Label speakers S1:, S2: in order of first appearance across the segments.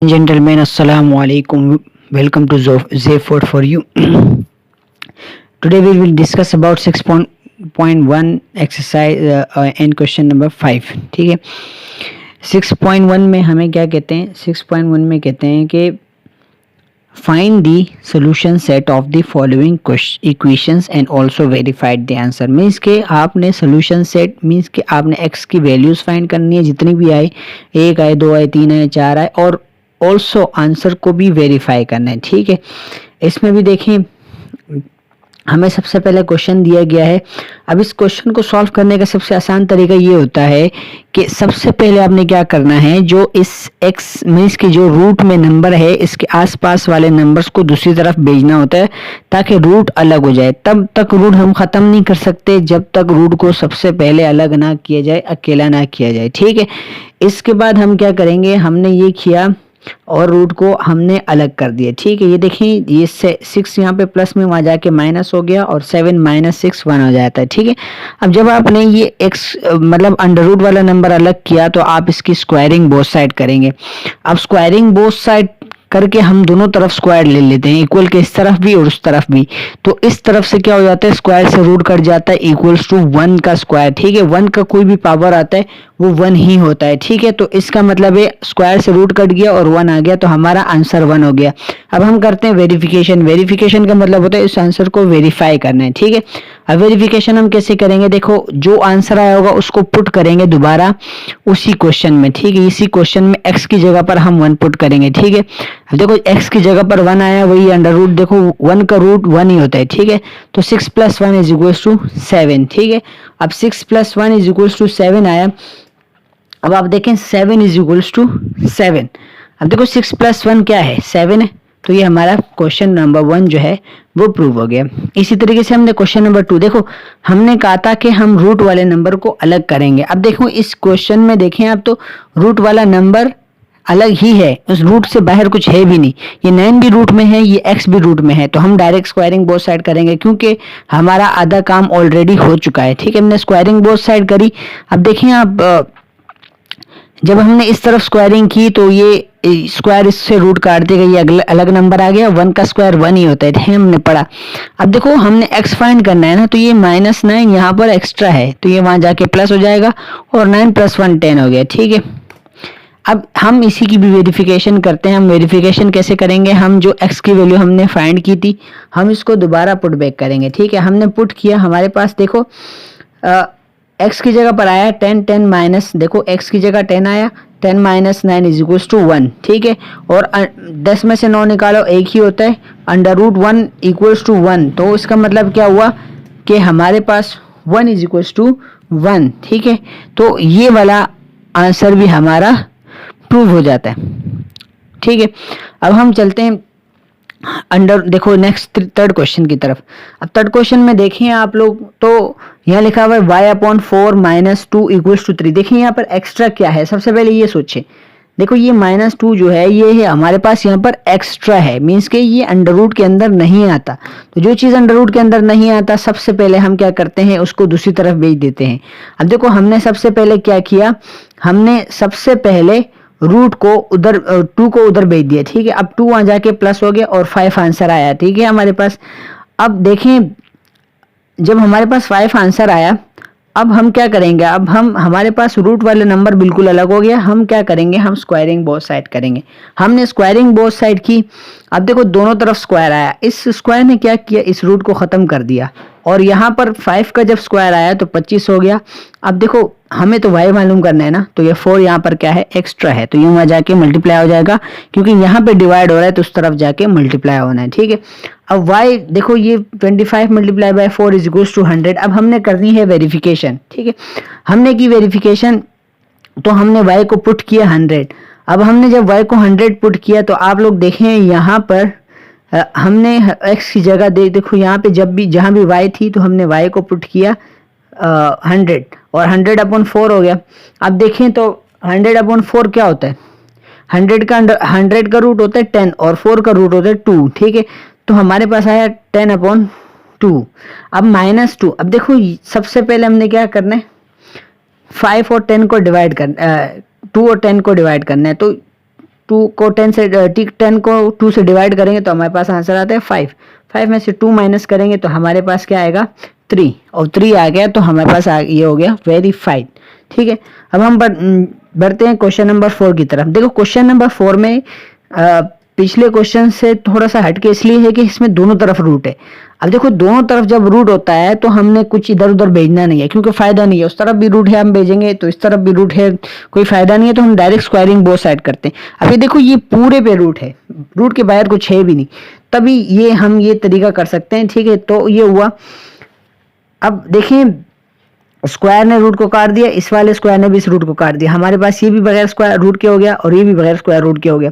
S1: Gentlemen, Assalamu alaikum. Welcome to Zayford for you. Today we will discuss about 6.1 exercise and question number 5. ठीक है, 6.1 में हमें क्या कहते हैं? 6.1 में कहते हैं कि find the solution set of the following equations and also verified the answer. Means के आपने solution set मीन्स कि आपने x की वैल्यूज़ फाइंड करनी है, जितनी भी आए, 1 आए, 2 आए, 3 आए, 4 आए, और ऑल्सो आंसर को भी वेरीफाई करना है. ठीक है, इसमें भी देखें हमें सबसे पहले क्वेश्चन दिया गया है. अब इस क्वेश्चन को सॉल्व करने का सबसे आसान तरीका ये होता है कि सबसे पहले आपने क्या करना है, जो इस x मीन्स की जो रूट में नंबर है इसके आसपास वाले नंबर्स को दूसरी तरफ भेजना होता है ताकि रूट अलग हो जाए. तब तक रूट हम ख़त्म नहीं कर सकते जब तक रूट को सबसे पहले अलग ना किया जाए, अकेला ना किया जाए. ठीक है, इसके बाद हम क्या करेंगे, हमने ये किया और रूट को हमने अलग कर दिया. ठीक है, ये देखें, ये 6 यहाँ पे प्लस में वहाँ जाके माइनस हो गया और 7 माइनस 6 1 हो जाता है. ठीक है, अब जब आपने ये x मतलब अंडर रूट वाला नंबर अलग किया तो आप इसकी स्क्वायरिंग बोथ साइड करेंगे. अब स्क्वायरिंग बोथ साइड करके हम दोनों तरफ स्क्वायर ले लेते हैं, इक्वल के इस तरफ भी और उस तरफ भी. तो इस तरफ से क्या हो जाता है, स्क्वायर से रूट कट जाता है, इक्वल्स टू 1 का स्क्वायर. ठीक है, 1 का कोई भी पावर आता है वो 1 ही होता है. ठीक है, तो इसका मतलब है स्क्वायर से रूट कट गया और 1 आ गया, तो हमारा आंसर 1 हो गया. अब हम करते हैं वेरिफिकेशन. वेरिफिकेशन का मतलब होता है इस आंसर को वेरीफाई करना है. ठीक है, अब वेरिफिकेशन हम कैसे करेंगे, देखो जो आंसर आया होगा उसको पुट करेंगे दोबारा उसी क्वेश्चन में. ठीक है, इसी क्वेश्चन में x की जगह पर हम 1 पुट करेंगे. ठीक है, अब देखो x की जगह पर 1 आया, वही अंडर रूट, देखो 1 का रूट 1 ही होता है. ठीक है, तो 6 + 1 = 7. ठीक है, अब 6 + 1 = 7 आया. अब आप देखें 7 = 7. अब देखो 6 + 1 क्या है, 7 है. तो ये हमारा क्वेश्चन नंबर 1 जो है वो प्रूव हो गया. इसी तरीके से हमने क्वेश्चन नंबर 2, देखो हमने कहा था कि हम रूट वाले नंबर को अलग करेंगे. अब देखो इस क्वेश्चन में देखें आप, तो रूट वाला नंबर अलग ही है, उस रूट से बाहर कुछ है भी नहीं. ये 9 भी रूट में है, ये x भी रूट में है, तो हम डायरेक्ट स्क्वायरिंग बोथ साइड करेंगे क्योंकि हमारा आधा काम ऑलरेडी हो चुका है. ठीक है, हमने स्क्वायरिंग बोथ साइड करी. अब देखें आप, जब हमने इस तरफ स्क्वायरिंग की तो ये स्क्वायर इससे रूट काट देगा, ये अलग नंबर आ गया. 1 का स्क्वायर 1 ही होता है, हमने पढ़ा. अब देखो हमने x फाइंड करना है ना, तो ये -9 यहाँ पर एक्स्ट्रा है, तो ये वहाँ जाके प्लस हो जाएगा और 9 + 1 10 हो गया. ठीक है, अब हम इसी की भी वेरिफिकेशन करते हैं. हम वेरिफिकेशन कैसे करेंगे, हम जो x की वैल्यू हमने फाइंड की थी हम इसको दोबारा पुट बैक करेंगे. ठीक है, हमने पुट किया, हमारे पास देखो x की जगह पर आया 10, 10 माइनस, देखो x की जगह 10 आया, 10 - 9 = 1. ठीक है, और 10 में से 9 निकालो, एक ही होता है, अंडर रूट 1 = 1. तो इसका मतलब क्या हुआ कि हमारे पास 1 = 1. ठीक है, तो ये वाला आंसर भी हमारा प्रूव हो जाता है. ठीक है, अब हम चलते हैं अंडर, देखो नेक्स्ट थर्ड क्वेश्चन की तरफ. अब थर्ड क्वेश्चन में देखें आप लोग, तो यहाँ लिखा हुआ है y/4 - 2 = 3. देखिए यहाँ पर एक्स्ट्रा क्या है, सबसे पहले ये सोचें. देखो ये -2 जो है ये है हमारे पास यहाँ पर एक्स्ट्रा है, मीन्स के ये अंडर रूट के अंदर नहीं आता. तो जो चीज़ अंडर रूट के अंदर नहीं आता सबसे पहले हम क्या करते हैं, उसको दूसरी तरफ भेज देते हैं. अब देखो हमने सबसे पहले क्या किया, हमने सबसे पहले रूट को उधर 2 को उधर भेज दिया. ठीक है, अब 2 वहाँ जाके प्लस हो गया और 5 आंसर आया. ठीक है हमारे पास. अब देखें जब हमारे पास 5 आंसर आया, अब हम क्या करेंगे, अब हमारे पास रूट वाले नंबर बिल्कुल अलग हो गया. हम क्या करेंगे, हम स्क्वायरिंग बोथ साइड करेंगे. हमने स्क्वायरिंग बोथ साइड की. अब देखो दोनों तरफ स्क्वायर आया, इस स्क्वायर ने क्या किया, इस रूट को ख़त्म कर दिया, और यहाँ पर 5 का जब स्क्वायर आया तो 25 हो गया. अब देखो हमें तो y मालूम करना है ना, तो ये 4 यहाँ पर क्या है, एक्स्ट्रा है, तो ये वहाँ जाके मल्टीप्लाई हो जाएगा क्योंकि यहाँ पे डिवाइड हो रहा है तो उस तरफ जाके मल्टीप्लाई होना है. ठीक है, अब y देखो ये 25 × 4 = 100. अब हमने करनी है वेरिफिकेशन. ठीक है, हमने की वेरिफिकेशन, तो हमने y को पुट किया 100. अब हमने जब y को 100 पुट किया तो आप लोग देखें यहाँ पर हमने x की जगह देखो यहाँ पे जब भी जहाँ भी y थी तो हमने y को पुट किया 100 और 100/4 हो गया. अब देखें तो 100/4 क्या होता है, 100 का रूट होता है 10 और 4 का रूट होता है 2. ठीक है, तो हमारे पास आया 10/2. अब -2. अब देखो सबसे पहले हमने क्या करना है, 5 और 10 को डिवाइड करना, 2 और 10 को डिवाइड करना है. तो 2 को 10 से 10 को 2 से डिवाइड करेंगे तो हमारे पास आंसर आता है 5। 5 में से 2 माइनस करेंगे तो हमारे पास क्या आएगा 3, और 3 आ गया तो हमारे पास ये हो गया वेरीफाइड। ठीक है, अब हम बढ़ते हैं क्वेश्चन नंबर 4 की तरफ। देखो क्वेश्चन नंबर 4 में पिछले क्वेश्चन से थोड़ा सा हटके इसलिए है कि इसमें दोनों तरफ रूट है। अब देखो दोनों तरफ जब रूट होता है तो हमने कुछ इधर उधर भेजना नहीं है, क्योंकि फायदा नहीं है। उस तरफ भी रूट है हम भेजेंगे, तो इस तरफ भी रूट है, कोई फायदा नहीं है, तो हम डायरेक्ट स्क्वायरिंग बोथ साइड करते हैं। अभी देखो ये पूरे पे रूट है, रूट के बाहर कुछ है भी नहीं, तभी ये हम ये तरीका कर सकते हैं। ठीक है, तो ये हुआ। अब देखें स्क्वायर ने रूट को काट दिया, इस वाले स्क्वायर ने भी इस रूट को काट दिया, हमारे पास ये भी बगैर स्क्वायर रूट के हो गया और ये भी बगैर स्क्वायर रूट के हो गया।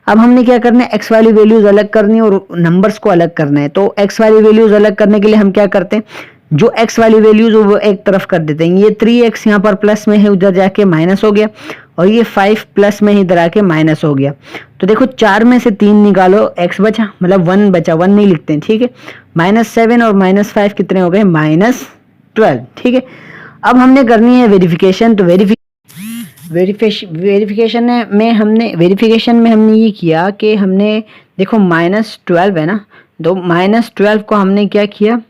S1: अब हमने क्या करना है, एक्स वाली वैल्यूज अलग करनी है और नंबर्स को अलग करना है। तो एक्स वाली वैल्यूज अलग करने के लिए हम क्या करते हैं, जो एक्स वाली वैल्यूज वो एक तरफ कर देते हैं। ये 3x यहाँ पर प्लस में है, उधर जाके माइनस हो गया, और ये 5 प्लस में इधर आके माइनस हो गया। तो देखो 4 में से 3 निकालो, x बचा, मतलब 1 बचा, 1 नहीं लिखते हैं। ठीक है, -7 और -5 कितने हो गए, -12। ठीक है, अब हमने करनी है वेरिफिकेशन। तो वेरिफिकेशन में हमने ये किया कि हमने देखो -12 है ना, तो -12 को हमने क्या किया,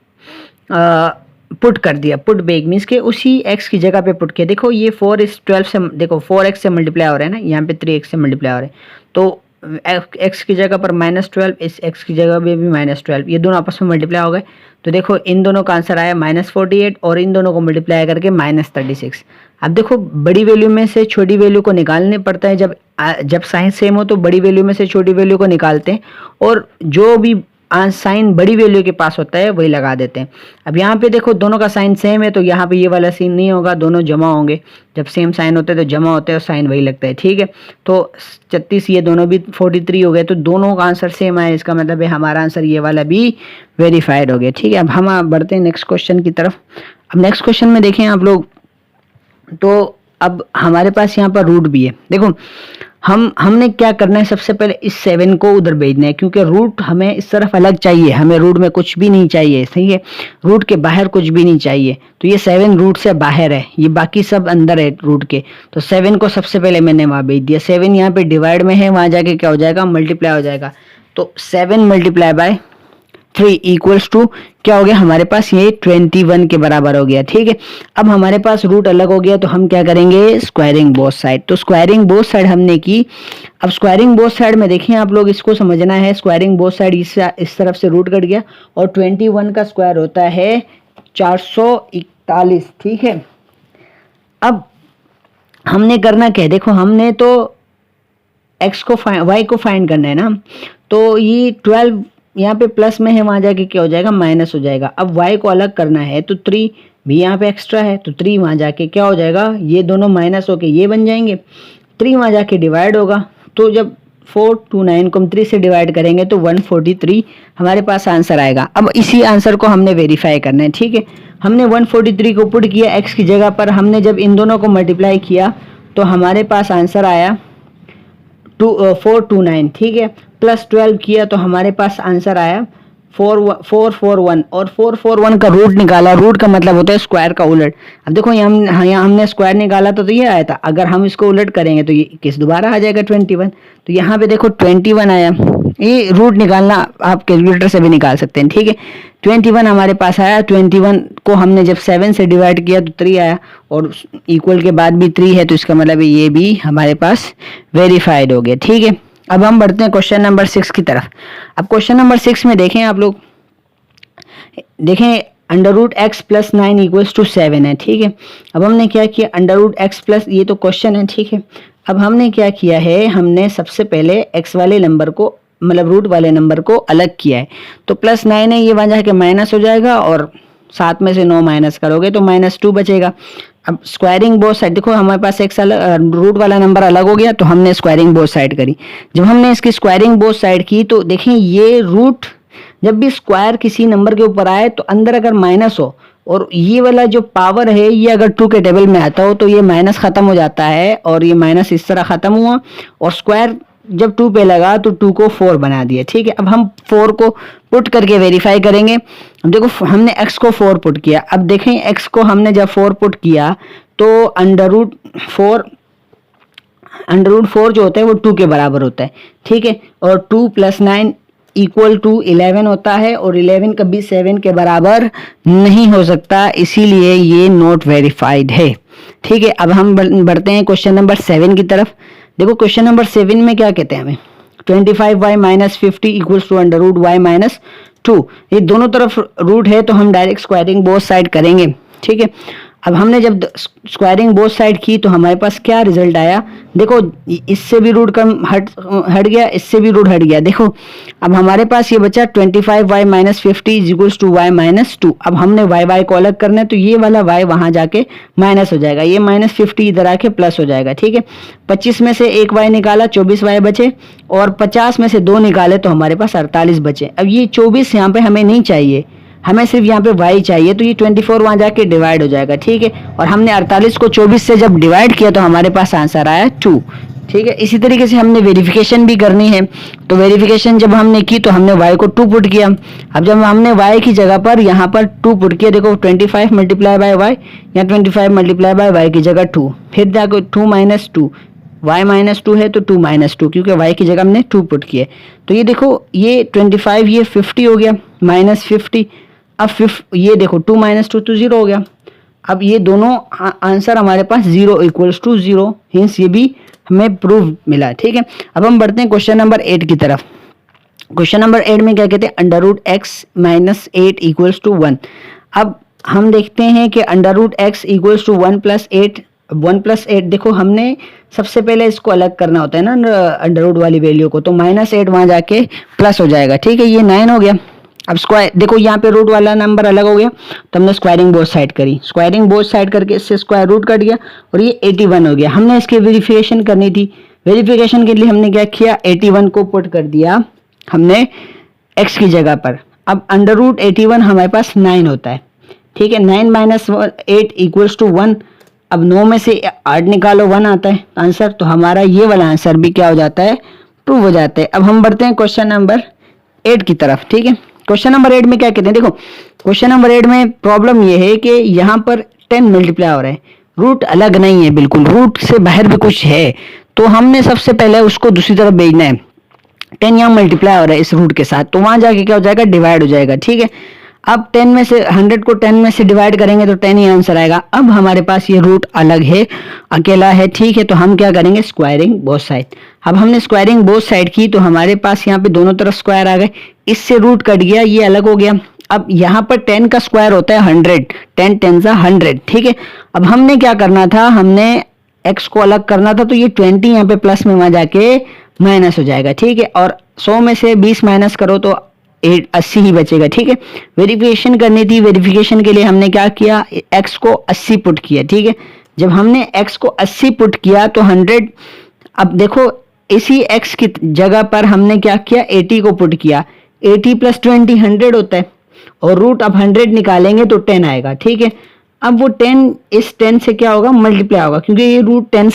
S1: पुट कर दिया। पुट बैक मीन्स के उसी x की जगह पे पुट किया। देखो ये 4 इस 12 से, देखो 4x से मल्टीप्लाई हो रहा है ना, यहाँ पे 3x से मल्टीप्लाई हो रहे हैं, तो x की जगह पर -12, इस x की जगह पे भी -12, ये दोनों आपस में मल्टीप्लाई हो गए। तो देखो इन दोनों का आंसर आया -48 और इन दोनों को मल्टीप्लाई करके -36। अब देखो बड़ी वैल्यू में से छोटी वैल्यू को निकालने पड़ता है, जब साइन सेम हो तो बड़ी वैल्यू में से छोटी वैल्यू को निकालते हैं, और जो भी साइन बड़ी वैल्यू के पास होता है वही लगा देते हैं। अब यहाँ पे देखो दोनों का साइन सेम है, तो यहाँ पे ये वाला सीन नहीं होगा, दोनों जमा होंगे। जब सेम साइन होते हैं तो जमा होते हैं और साइन वही लगता है। ठीक है, तो 36, ये दोनों भी 43 हो गए, तो दोनों का आंसर सेम आया, इसका मतलब है हमारा आंसर ये वाला भी वेरीफाइड हो गया। ठीक है, अब हम बढ़ते हैं नेक्स्ट क्वेश्चन की तरफ। अब नेक्स्ट क्वेश्चन में देखें आप लोग, तो अब हमारे पास यहाँ पर रूट भी है। देखो हमने क्या करना है, सबसे पहले इस 7 को उधर भेजना है, क्योंकि रूट हमें इस तरफ अलग चाहिए, हमें रूट में कुछ भी नहीं चाहिए। सही है, रूट के बाहर कुछ भी नहीं चाहिए, तो ये 7 रूट से बाहर है, ये बाकी सब अंदर है रूट के। तो 7 को सबसे पहले मैंने वहाँ भेज दिया। 7 यहाँ पे डिवाइड में है, वहाँ जाके क्या हो जाएगा, मल्टीप्लाई हो जाएगा। तो 7 मल्टीप्लाई बाय 3 इक्वल्स टू क्या हो गया, हमारे पास ये 21 के बराबर हो गया। ठीक है, अब हमारे पास रूट अलग हो गया, तो हम क्या करेंगे, स्क्वायरिंग बोथ साइड। तो स्क्वायरिंग बोथ साइड हमने की। अब स्क्वायरिंग बोथ साइड में देखें आप लोग, इसको समझना है। स्क्वायरिंग बोथ साइड, इस तरफ से रूट कट गया, और 21 का स्क्वायर होता है 441। ठीक है, अब हमने करना क्या है, देखो हमने तो y को फाइंड करना है ना, तो ये 12 यहाँ पे प्लस में है, वहां जाके क्या हो जाएगा, माइनस हो जाएगा। अब y को अलग करना है, तो 3 भी यहाँ पे एक्स्ट्रा है, तो 3 वहां जाके क्या हो जाएगा, ये दोनों माइनस होके ये बन जाएंगे। 3 वहां जाके डिवाइड होगा, तो जब 429 को हम 3 से डिवाइड करेंगे तो 143 हमारे पास आंसर आएगा। अब इसी आंसर को हमने वेरीफाई करना है। ठीक है, हमने 143 को पुट किया x की जगह पर, हमने जब इन दोनों को मल्टीप्लाई किया तो हमारे पास आंसर आया 429। ठीक है, प्लस 12 किया तो हमारे पास आंसर आया 441, और 441 का रूट निकाला। रूट का मतलब होता है स्क्वायर का उलट। अब देखो यहाँ हमने स्क्वायर निकाला तो ये आया था, अगर हम इसको उलट करेंगे तो ये किस दोबारा आ जाएगा 21। तो यहाँ पे देखो 21 आया, ये रूट निकालना आप कैलकुलेटर से भी निकाल सकते हैं। ठीक है, 21 हमारे पास आया। 21 को हमने जब 7 से डिवाइड किया तो 3 आया, और इक्वल के बाद भी 3 है, तो इसका मतलब ये भी हमारे पास वेरीफाइड हो गया। ठीक है, अब हम बढ़ते हैं क्वेश्चन नंबर 6 की तरफ। अब क्वेश्चन नंबर 6 में देखें आप लोग, देखें √x + 9 = 7 है। ठीक है, अब हमने क्या किया, √x प्लस, ये तो क्वेश्चन है। ठीक है, अब हमने क्या किया है, हमने सबसे पहले x वाले नंबर को, मतलब रूट वाले नंबर को अलग किया है। तो +9 है, ये वहाँ जाके माइनस हो जाएगा, और 7 में से 9 माइनस करोगे तो -2 बचेगा। अब स्क्वायरिंग बोथ साइड, देखो हमारे पास एक रूट वाला नंबर अलग हो गया, तो हमने स्क्वायरिंग बोथ साइड करी। जब हमने इसकी स्क्वायरिंग बोथ साइड की तो देखें ये रूट, जब भी स्क्वायर किसी नंबर के ऊपर आए तो अंदर अगर माइनस हो, और ये वाला जो पावर है ये अगर 2 के टेबल में आता हो, तो ये माइनस खत्म हो जाता है, और ये माइनस इस तरह खत्म हुआ, और स्क्वायर जब 2 पे लगा तो 2 को 4 बना दिया। ठीक है, अब हम 4 को पुट करके वेरीफाई करेंगे। अब देखो हमने x को 4 पुट किया। अब देखें x को हमने जब 4 पुट किया तो √4 √4 जो होता है वो 2 के बराबर होता है, ठीक है। और 2 + 9 = 11 होता है, और 11 कभी 7 के बराबर नहीं हो सकता, इसीलिए ये नॉट वेरीफाइड है, ठीक है। अब हम बढ़ते हैं क्वेश्चन नंबर 7 की तरफ। देखो क्वेश्चन नंबर 7 में क्या कहते हैं हमें, 25y - 50 = √y - 2। ये दोनों तरफ रूट है तो हम डायरेक्ट स्क्वायरिंग बोथ साइड करेंगे, ठीक है। अब हमने जब स्क्वायरिंग बोथ साइड की तो हमारे पास क्या रिजल्ट आया, देखो इससे भी रूट कम हट गया, इससे भी रूट हट गया। देखो अब हमारे पास ये बचा 25y - 50 = y - 2। अब हमने y को अलग करना है तो ये वाला y वहां जाके माइनस हो जाएगा, ये -50 इधर आके प्लस हो जाएगा, ठीक है। 25 में से एक y निकाला, 24y बचे, और 50 में से 2 निकाले तो हमारे पास 48 बचे। अब ये 24 यहाँ पे हमें नहीं चाहिए, हमें सिर्फ यहाँ पे y चाहिए, तो ये 24 वहाँ जाके डिवाइड हो जाएगा, ठीक है। और हमने 48 को 24 से जब डिवाइड किया तो हमारे पास आंसर आया 2, ठीक है। इसी तरीके से हमने वेरिफिकेशन भी करनी है, तो वेरिफिकेशन जब हमने की तो हमने y को 2 पुट किया। अब जब हमने y की जगह पर यहाँ पर 2 पुट किया, देखो 25 × y, या 25 × y की जगह 2, फिर जाकर 2 - 2, y - 2 है तो 2 - 2, क्योंकि y की जगह हमने 2 पुट किए। तो ये देखो ये 25 ये 50 हो गया, -50। अब ये देखो 2 - 2 तो 0 हो गया। अब ये दोनों आंसर हमारे पास 0 = 0, हिंस ये भी हमें प्रूव मिला, ठीक है। अब हम बढ़ते हैं क्वेश्चन नंबर 8 की तरफ। क्वेश्चन नंबर 8 में क्या कहते हैं, √x - 8 = 1। अब हम देखते हैं कि √x = 1 + 8, 1 + 8, देखो हमने सबसे पहले इसको अलग करना होता है ना अंडर वाली वैल्यू को, तो -8 वहां जाके प्लस हो जाएगा, ठीक है। ये 9 हो गया। अब स्क्वायर देखो यहाँ पे रूट वाला नंबर अलग हो गया, तो हमने स्क्वायरिंग बोथ साइड करी, स्क्वायरिंग बोथ साइड करके इससे स्क्वायर रूट कट गया और ये 81 हो गया। हमने इसकी वेरिफिकेशन करनी थी, वेरिफिकेशन के लिए हमने क्या किया, 81 को पुट कर दिया हमने x की जगह पर। अब √81 हमारे पास 9 होता है, ठीक है। 9 - 8 = 1। अब 9 में से 8 निकालो, 1 आता है आंसर, तो हमारा ये वाला आंसर भी क्या हो जाता है, प्रूव हो जाता है। अब हम बढ़ते हैं क्वेश्चन नंबर 8 की तरफ, ठीक है। क्वेश्चन नंबर 8 में क्या कहते हैं, देखो क्वेश्चन नंबर 8 में प्रॉब्लम ये है कि यहाँ पर 10 मल्टीप्लाई हो रहा है, रूट अलग नहीं है, बिल्कुल रूट से बाहर भी कुछ है, तो हमने सबसे पहले उसको दूसरी तरफ भेजना है। 10 यहाँ मल्टीप्लाई हो रहा है इस रूट के साथ, तो वहां जाके क्या हो जाएगा, डिवाइड हो जाएगा, ठीक है। अब 10 में से 100 को 10 में से डिवाइड करेंगे तो 10 ही आंसर आएगा। अब हमारे पास ये रूट अलग है, अकेला है, ठीक है। तो हम क्या करेंगे, स्क्वायरिंग बोथ साइड। अब हमने स्क्वायरिंग बोथ साइड की तो हमारे पास यहाँ पे दोनों तरफ स्क्वायर आ गए, इससे रूट कट गया, ये अलग हो गया। अब यहाँ पर 10 का स्क्वायर होता है 100, 10 10 100, ठीक है। अब हमने क्या करना था, हमने x को अलग करना था, तो ये 20 यहाँ पे प्लस में वहां जाके माइनस हो जाएगा, ठीक है। और 100 में से 20 माइनस करो तो 80 ही बचेगा, ठीक है। वेरिफिकेशन करनी थी, वेरिफिकेशन के लिए हमने क्या किया, x को 80 पुट किया, ठीक है। जब हमने x को 80 पुट किया तो 100, अब देखो इसी x की जगह पर हमने क्या किया, 80 को पुट किया, 80 + 20 100 होता है, और रूट अब 100 निकालेंगे तो 10 आएगा, ठीक है। अब वो 10 इस 10 से क्या होगा, मल्टीप्लाई होगा, क्योंकि ये रूट 10